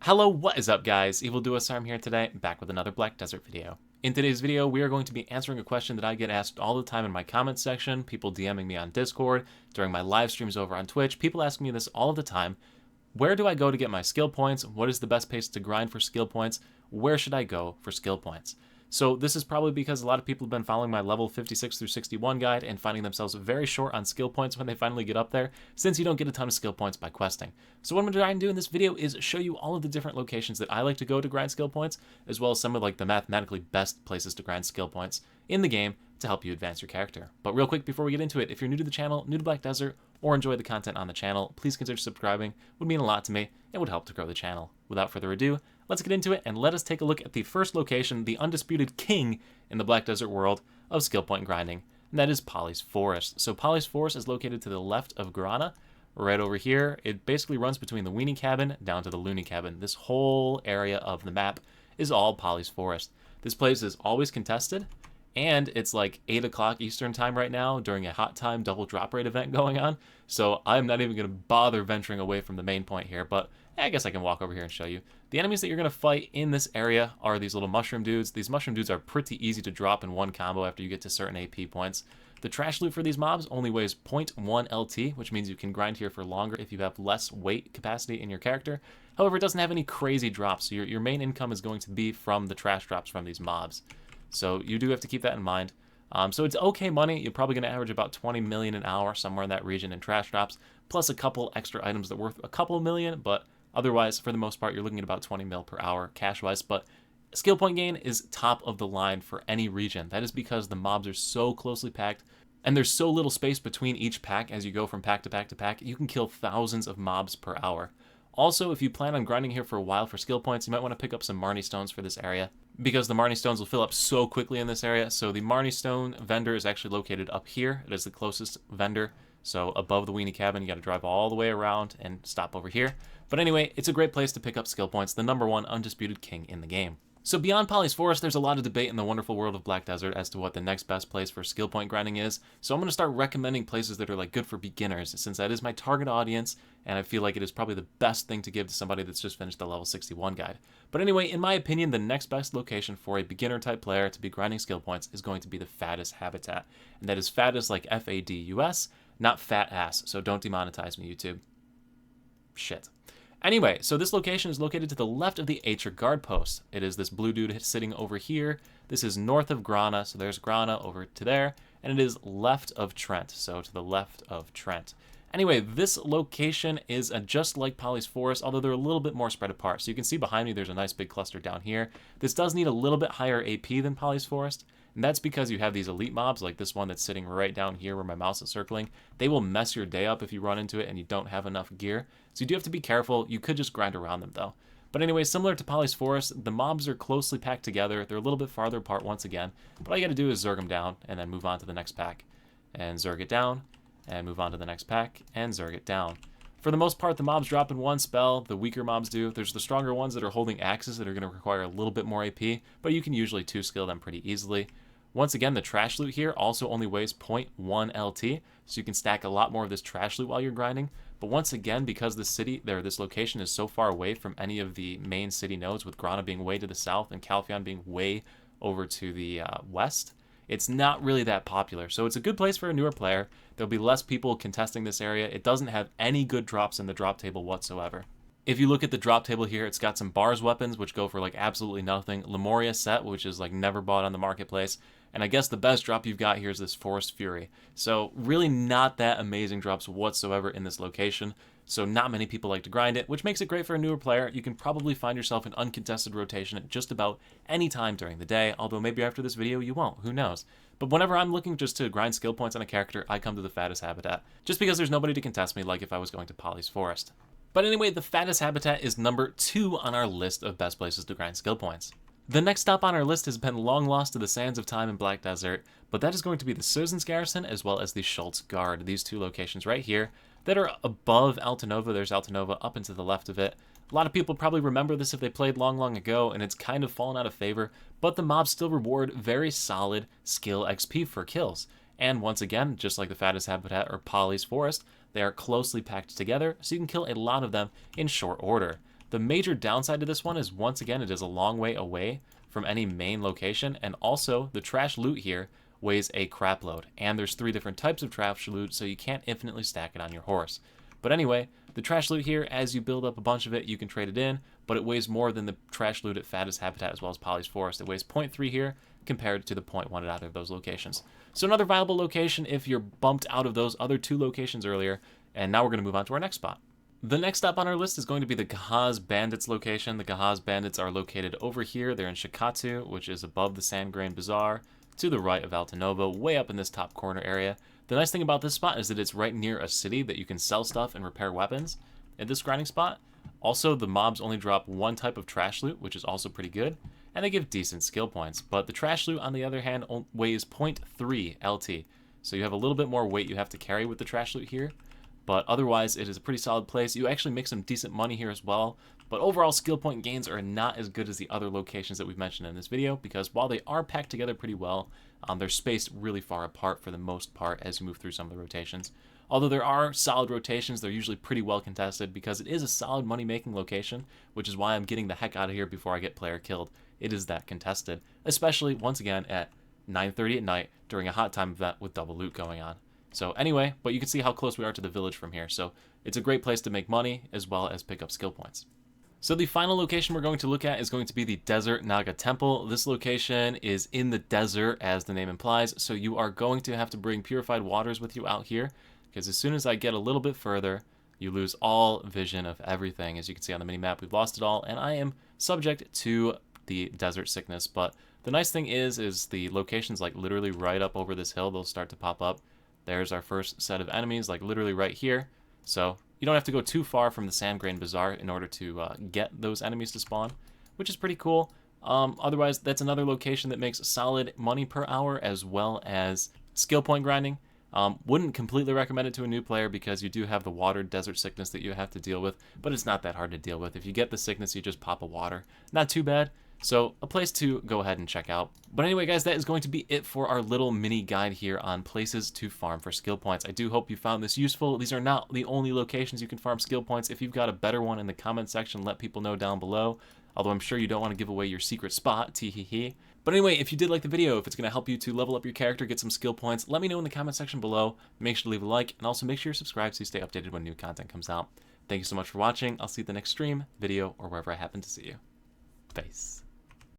Hello, what is up guys? Evil Duosarm here today, back with another Black Desert video. In today's video, we are going to be answering a question that I get asked all the time in my comments section, people DMing me on Discord, during my live streams over on Twitch. People ask me this all of the time. Where do I go to get my skill points? What is the best place to grind for skill points? Where should I go for skill points? So this is probably because a lot of people have been following my level 56 through 61 guide and finding themselves very short on skill points when they finally get up there, since you don't get a ton of skill points by questing. So what I'm going to try and do in this video is show you all of the different locations that I like to go to grind skill points, as well as some of the mathematically best places to grind skill points in the game to help you advance your character. But real quick before we get into it, if you're new to the channel, new to Black Desert, or enjoy the content on the channel, please consider subscribing. It would mean a lot to me and would help to grow the channel. Without further ado, let's get into it and let us take a look at the first location, the undisputed king in the Black Desert world of skill point grinding, and that is Pollys Forest. So Pollys Forest is located to the left of Grana, right over here. It basically runs between the Weenie Cabin down to the Loony Cabin. This whole area of the map is all Pollys Forest. This place is always contested, and it's like 8 o'clock Eastern time right now during a hot time double drop rate event going on. So I'm not even going to bother venturing away from the main point here, but I guess I can walk over here and show you. The enemies that you're going to fight in this area are these little mushroom dudes. These mushroom dudes are pretty easy to drop in one combo after you get to certain AP points. The trash loot for these mobs only weighs 0.1 LT, which means you can grind here for longer if you have less weight capacity in your character. However, it doesn't have any crazy drops, so your main income is going to be from the trash drops from these mobs. So you do have to keep that in mind. So it's okay money. You're probably going to average about 20 million an hour somewhere in that region in trash drops, plus a couple extra items that are worth a couple million, but otherwise, for the most part, you're looking at about 20 mil per hour cash-wise. But skill point gain is top of the line for any region. That is because the mobs are so closely packed, and there's so little space between each pack as you go from pack to pack to pack. You can kill thousands of mobs per hour. Also, if you plan on grinding here for a while for skill points, you might want to pick up some Marnie Stones for this area, because the Marnie Stones will fill up so quickly in this area. So the Marnie Stone vendor is actually located up here. It is the closest vendor. So above the Weenie Cabin, you got to drive all the way around and stop over here. But anyway, it's a great place to pick up skill points, the #1 undisputed king in the game. So beyond Pollys Forest, there's a lot of debate in the wonderful world of Black Desert as to what the next best place for skill point grinding is. So I'm going to start recommending places that are good for beginners, since that is my target audience, and I feel like it is probably the best thing to give to somebody that's just finished the level 61 guide. But anyway, in my opinion, the next best location for a beginner type player to be grinding skill points is going to be the Fattest Habitat. And that is Fattest like F-A-D-U-S, not fat ass, so don't demonetize me, YouTube. Shit. Anyway, so this location is located to the left of the Acher guard post. It is this blue dude sitting over here. This is north of Grana, so there's Grana over to there, and it is left of Trent, so to the left of Trent. Anyway, this location is just like Pollys Forest, although they're a little bit more spread apart. So you can see behind me there's a nice big cluster down here. This does need a little bit higher AP than Pollys Forest, and that's because you have these elite mobs, like this one that's sitting right down here where my mouse is circling. They will mess your day up if you run into it and you don't have enough gear. So you do have to be careful. You could just grind around them, though. But anyway, similar to Pollys Forest, the mobs are closely packed together. They're a little bit farther apart once again. But all you got to do is zerg them down and then move on to the next pack. And zerg it down, and move on to the next pack, and zerg it down. For the most part, the mobs drop in one spell. The weaker mobs do. There's the stronger ones that are holding axes that are going to require a little bit more AP, but you can usually 2-skill them pretty easily. Once again, the trash loot here also only weighs 0.1 LT, so you can stack a lot more of this trash loot while you're grinding. But once again, because this location is so far away from any of the main city nodes, with Grana being way to the south and Calpheon being way over to the west, it's not really that popular. So it's a good place for a newer player. There'll be less people contesting this area. It doesn't have any good drops in the drop table whatsoever. If you look at the drop table here, it's got some bars weapons, which go for absolutely nothing. Lemuria set, which is never bought on the marketplace. And I guess the best drop you've got here is this Forest Fury. So really not that amazing drops whatsoever in this location. So not many people like to grind it, which makes it great for a newer player. You can probably find yourself in uncontested rotation at just about any time during the day, although maybe after this video you won't, who knows. But whenever I'm looking just to grind skill points on a character, I come to the Fattest Habitat, just because there's nobody to contest me like if I was going to Pollys Forest. But anyway, the Fattest Habitat is #2 on our list of best places to grind skill points. The next stop on our list has been long lost to the sands of time in Black Desert, but that is going to be the Citizens Garrison as well as the Schultz Guard, these two locations right here that are above Altanova. There's Altanova up and to the left of it. A lot of people probably remember this if they played long ago, and it's kind of fallen out of favor, but the mobs still reward very solid skill XP for kills. And once again, just like the Fattest Habitat or Pollys Forest, they are closely packed together, so you can kill a lot of them in short order. The major downside to this one is, once again, it is a long way away from any main location, and also the trash loot here weighs a crap load, and there's 3 different types of trash loot, so you can't infinitely stack it on your horse. But anyway, the trash loot here, as you build up a bunch of it, you can trade it in, but it weighs more than the trash loot at Fattest Habitat as well as Pollys Forest. It weighs 0.3 here compared to the 0.1 at either of those locations. So another viable location if you're bumped out of those other 2 locations earlier, and now we're going to move on to our next spot. The next stop on our list is going to be the Gahaz Bandits location. The Gahaz Bandits are located over here. They're in Shikatu, which is above the Sand Grain Bazaar, to the right of Altanova, way up in this top corner area. The nice thing about this spot is that it's right near a city that you can sell stuff and repair weapons at this grinding spot. Also, the mobs only drop 1 type of trash loot, which is also pretty good, and they give decent skill points. But the trash loot, on the other hand, weighs 0.3 LT, so you have a little bit more weight you have to carry with the trash loot here. But otherwise, it is a pretty solid place. You actually make some decent money here as well. But overall, skill point gains are not as good as the other locations that we've mentioned in this video, because while they are packed together pretty well, they're spaced really far apart for the most part as you move through some of the rotations. Although there are solid rotations, they're usually pretty well contested because it is a solid money-making location, which is why I'm getting the heck out of here before I get player killed. It is that contested, especially, once again, at 9:30 at night during a hot time event with double loot going on. So anyway, but you can see how close we are to the village from here, so it's a great place to make money as well as pick up skill points. So the final location we're going to look at is going to be the Desert Naga Temple. This location is in the desert, as the name implies, so you are going to have to bring purified waters with you out here, because as soon as I get a little bit further, you lose all vision of everything. As you can see on the mini-map, we've lost it all, and I am subject to the desert sickness. But the nice thing is the locations, like literally right up over this hill, they'll start to pop up. There's our first set of enemies, like literally right here. So you don't have to go too far from the Sand Grain Bazaar in order to get those enemies to spawn, which is pretty cool. Otherwise, that's another location that makes solid money per hour as well as skill point grinding. Wouldn't completely recommend it to a new player because you do have the water desert sickness that you have to deal with, but it's not that hard to deal with. If you get the sickness, you just pop a water. Not too bad. So a place to go ahead and check out. But anyway, guys, that is going to be it for our little mini guide here on places to farm for skill points. I do hope you found this useful. These are not the only locations you can farm skill points. If you've got a better one in the comment section, let people know down below. Although I'm sure you don't want to give away your secret spot, tee-hee-hee. But anyway, if you did like the video, if it's going to help you to level up your character, get some skill points, let me know in the comment section below. Make sure to leave a like, and also make sure you're subscribed so you stay updated when new content comes out. Thank you so much for watching. I'll see you at the next stream, video, or wherever I happen to see you. Peace.